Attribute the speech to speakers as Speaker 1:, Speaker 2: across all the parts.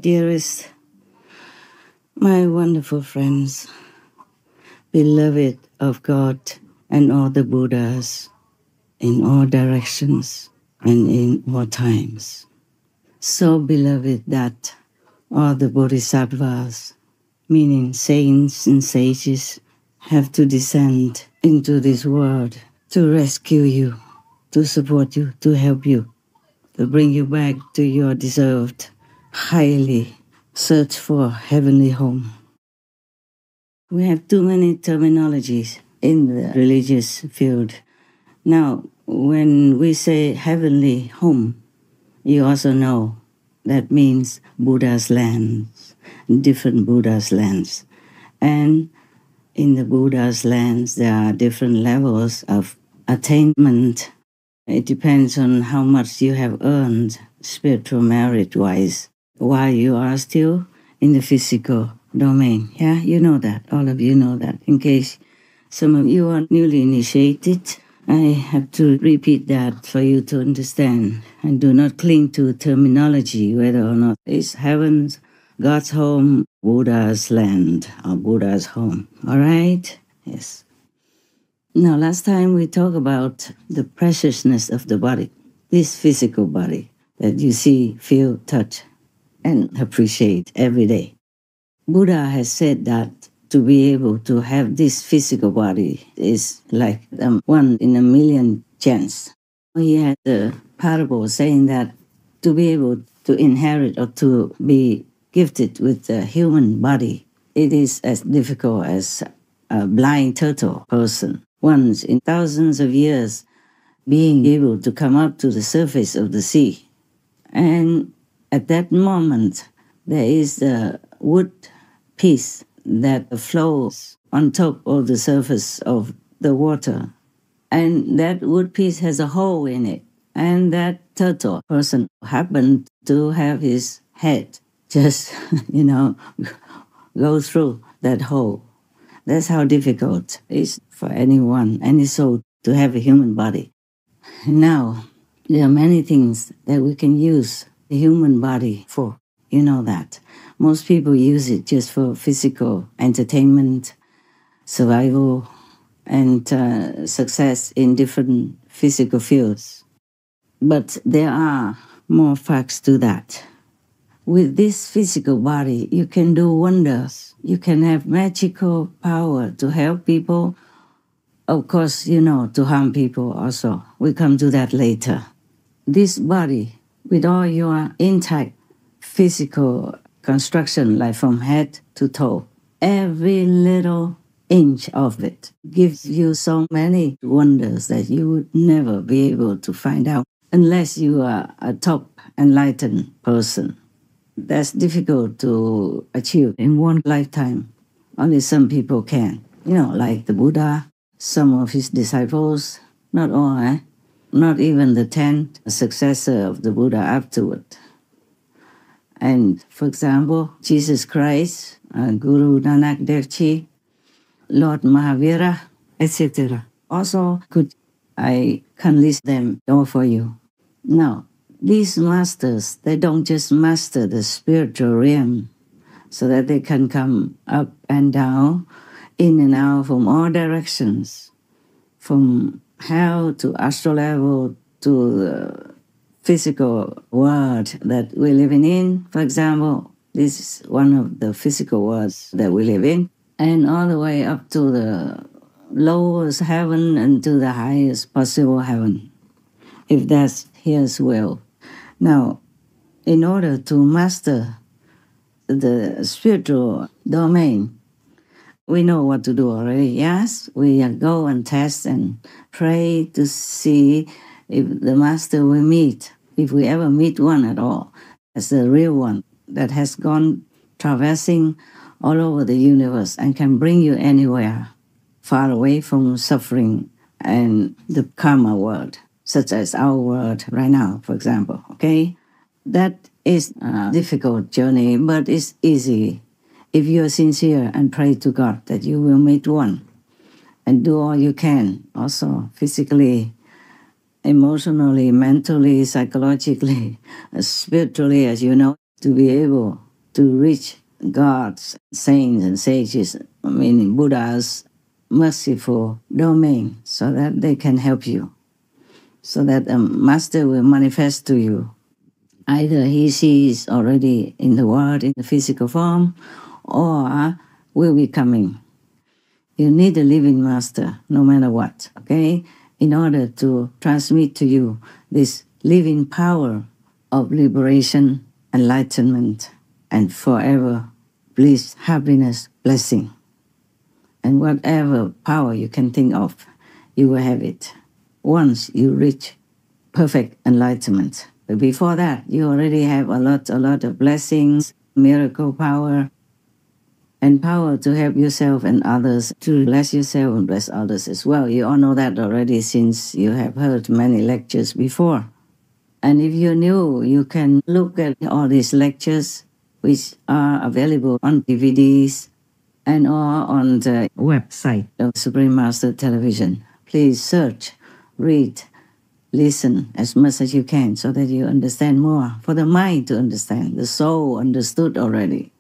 Speaker 1: dearest, my wonderful friends, beloved of God and all the Buddhas in all directions and in all times. So beloved that all the Bodhisattvas, meaning saints and sages, have to descend into this world to rescue you, to support you, to help you, to bring you back to your deserved, highly searched for heavenly home. We have too many terminologies in the religious field. Now, when we say heavenly home, you also know that means Buddha's lands, different Buddha's lands. And in the Buddha's lands, there are different levels of attainment. It depends on how much you have earned spiritual merit-wise while you are still in the physical domain. Yeah, you know that. All of you know that. In case some of you are newly initiated, I have to repeat that for you to understand. And do not cling to terminology, whether or not it's heaven's, God's home, Buddha's land, or Buddha's home. All right? Yes. Now, last time we talked about the preciousness of the body, this physical body that you see, feel, touch, and appreciate every day. Buddha has said that to be able to have this physical body is like one in a million chance. He had a parable saying that to be able to inherit or to be gifted with a human body, it is as difficult as a blind turtle person. Once in thousands of years, being able to come up to the surface of the sea. And at that moment, there is a wood piece that flows on top of the surface of the water. And that wood piece has a hole in it. And that turtle person happened to have his head just, go through that hole. That's how difficult it is for anyone, any soul, to have a human body. Now, there are many things that we can use the human body for. You know that. Most people use it just for physical entertainment, survival, and success in different physical fields. But there are more facts to that. With this physical body, you can do wonders. You can have magical power to help people. Of course, to harm people also. We come to that later. This body, with all your intact physical construction, like from head to toe, every little inch of it gives you so many wonders that you would never be able to find out unless you are a top enlightened person. That's difficult to achieve in one lifetime. Only some people can. Like the Buddha, some of his disciples, not all, not even the 10th successor of the Buddha afterward. And for example, Jesus Christ, Guru Nanak Dev Ji, Lord Mahavira, etc. Also, I can list them all for you. Now, these masters, they don't just master the spiritual realm so that they can come up and down, in and out from all directions, from hell to astral level to the physical world that we're living in. For example, this is one of the physical worlds that we live in, and all the way up to the lowest heaven and to the highest possible heaven, if that's His will. Now, in order to master the spiritual domain, we know what to do already, yes? We go and test and pray to see if the master we meet, if we ever meet one at all, as the real one that has gone traversing all over the universe and can bring you anywhere far away from suffering and the karma world, such as our world right now, for example, okay? That is a difficult journey, but it's easy if you are sincere and pray to God that you will meet one and do all you can, also physically, emotionally, mentally, psychologically, spiritually, as you know, to be able to reach God's saints and sages, meaning Buddha's merciful domain, so that they can help you, so that a master will manifest to you. Either she is already in the world in the physical form, or will be coming. You need a living master, no matter what, okay? In order to transmit to you this living power of liberation, enlightenment, and forever bliss, happiness, blessing. And whatever power you can think of, you will have it once you reach perfect enlightenment. But before that, you already have a lot of blessings, miracle power, and power to help yourself and others, to bless yourself and bless others as well. You all know that already since you have heard many lectures before. And if you're new, you can look at all these lectures which are available on DVDs and or on the website of Supreme Master Television. Please search, read, listen as much as you can so that you understand more. For the mind to understand, the soul understood already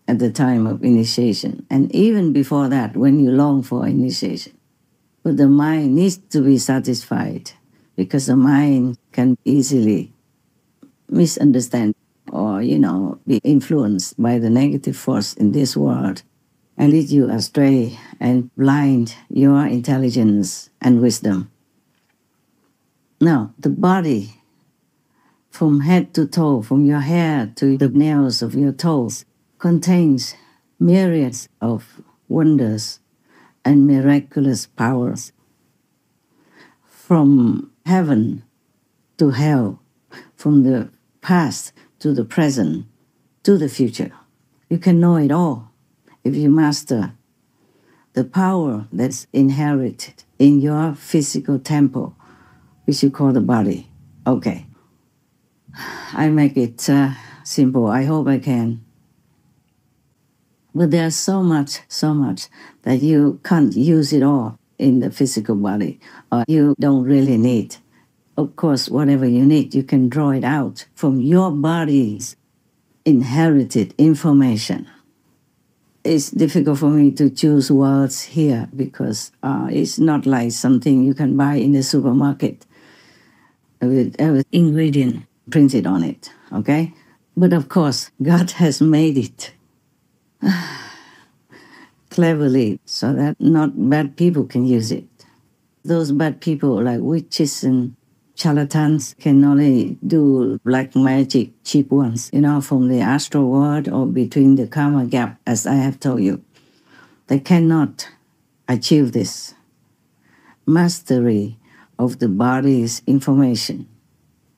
Speaker 1: at the time of initiation. And even before that, when you long for initiation. But the mind needs to be satisfied, because the mind can easily misunderstand or, be influenced by the negative force in this world and lead you astray and blind your intelligence and wisdom. Now, the body, from head to toe, from your hair to the nails of your toes, contains myriads of wonders and miraculous powers. From heaven to hell, from the past to the present to the future. You can know it all if you master the power that's inherited in your physical temple, which you call the body. Okay. I make it simple. I hope I can. But there's so much that you can't use it all in the physical body, or you don't really need. Of course, whatever you need, you can draw it out from your body's inherited information. It's difficult for me to choose words here because it's not like something you can buy in the supermarket with every ingredient printed on it, okay? But of course, God has made it cleverly so that not bad people can use it. Those bad people like witches and charlatans can only do black magic, cheap ones, from the astral world or between the karma gap, as I have told you. They cannot achieve this mastery of the body's information.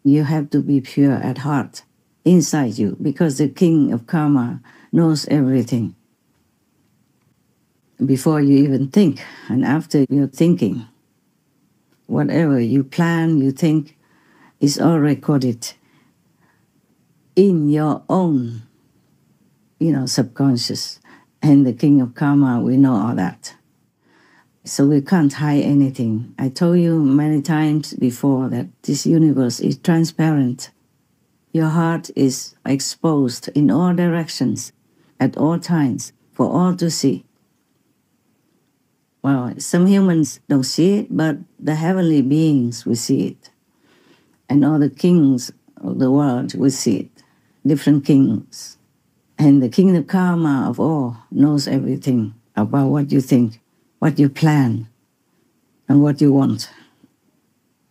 Speaker 1: You have to be pure at heart, inside you, because the king of karma knows everything. Before you even think, and after you're thinking, whatever you plan, you think, is all recorded in your own, subconscious. And the king of karma, we know all that. So we can't hide anything. I told you many times before that this universe is transparent. Your heart is exposed in all directions, at all times, for all to see. Well, some humans don't see it, but the heavenly beings will see it. And all the kings of the world will see it, different kings. And the king of karma of all knows everything about what you think, what you plan, and what you want.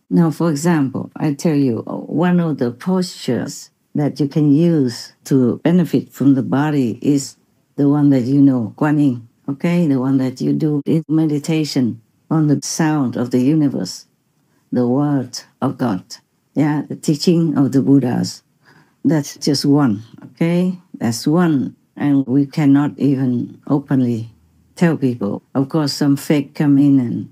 Speaker 1: Now, for example, I tell you, one of the postures that you can use to benefit from the body is the one that you know, Kuan Yin. Okay, the one that you do in meditation on the sound of the universe, the word of God, the teaching of the Buddhas. That's just one, okay? That's one, and we cannot even openly tell people. Of course, some fake come in and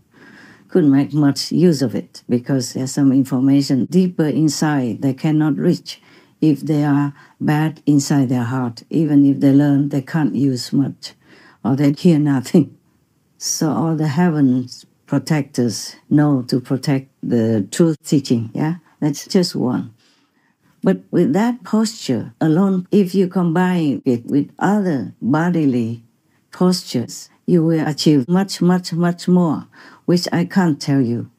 Speaker 1: couldn't make much use of it because there's some information deeper inside they cannot reach if they are bad inside their heart. Even if they learn, they can't use much, or they hear nothing. So all the heavens protectors know to protect the truth teaching, That's just one. But with that posture alone, if you combine it with other bodily postures, you will achieve much, much, much more, which I can't tell you.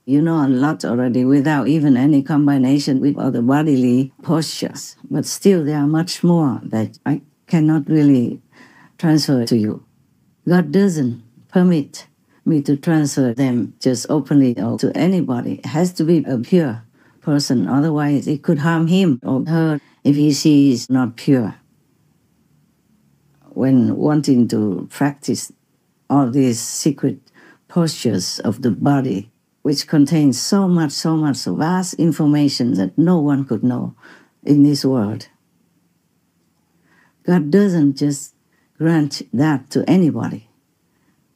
Speaker 1: You know a lot already without even any combination with other bodily postures. But still, there are much more that I cannot really transfer to you. God doesn't permit me to transfer them just openly or to anybody. It has to be a pure person. Otherwise, it could harm him or her if she is not pure. When wanting to practice all these secret postures of the body, which contains so much vast information that no one could know in this world. God doesn't just grant that to anybody.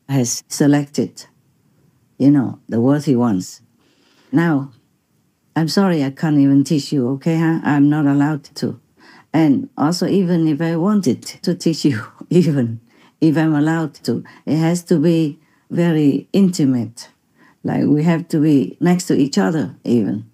Speaker 1: Has selected, the worthy ones. Now, I'm sorry I can't even teach you, okay? I'm not allowed to. And also, even if I wanted to teach you, even if I'm allowed to, it has to be very intimate. Like we have to be next to each other even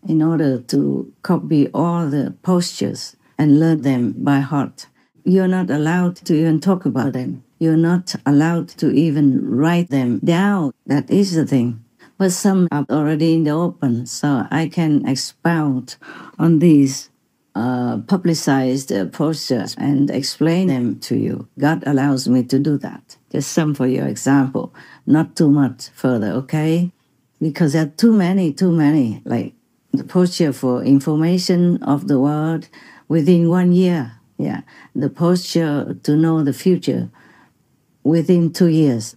Speaker 1: in order to copy all the postures and learn them by heart. You're not allowed to even talk about them. You're not allowed to even write them down. That is the thing. But some are already in the open, so I can expound on these publicized postures and explain them to you. God allows me to do that. Just some for your example, not too much further, okay? Because there are too many, like the posture for information of the world within 1 year. Yeah, the posture to know the future within 2 years.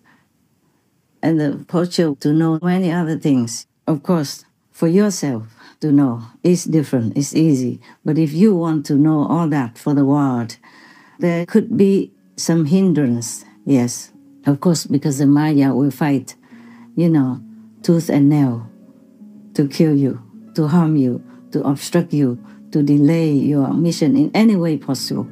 Speaker 1: And the posture to know many other things. Of course, for yourself to know is different, it's easy. But if you want to know all that for the world, there could be some hindrance, yes. Of course, because the Maya will fight, tooth and nail to kill you, to harm you, to obstruct you, to delay your mission in any way possible.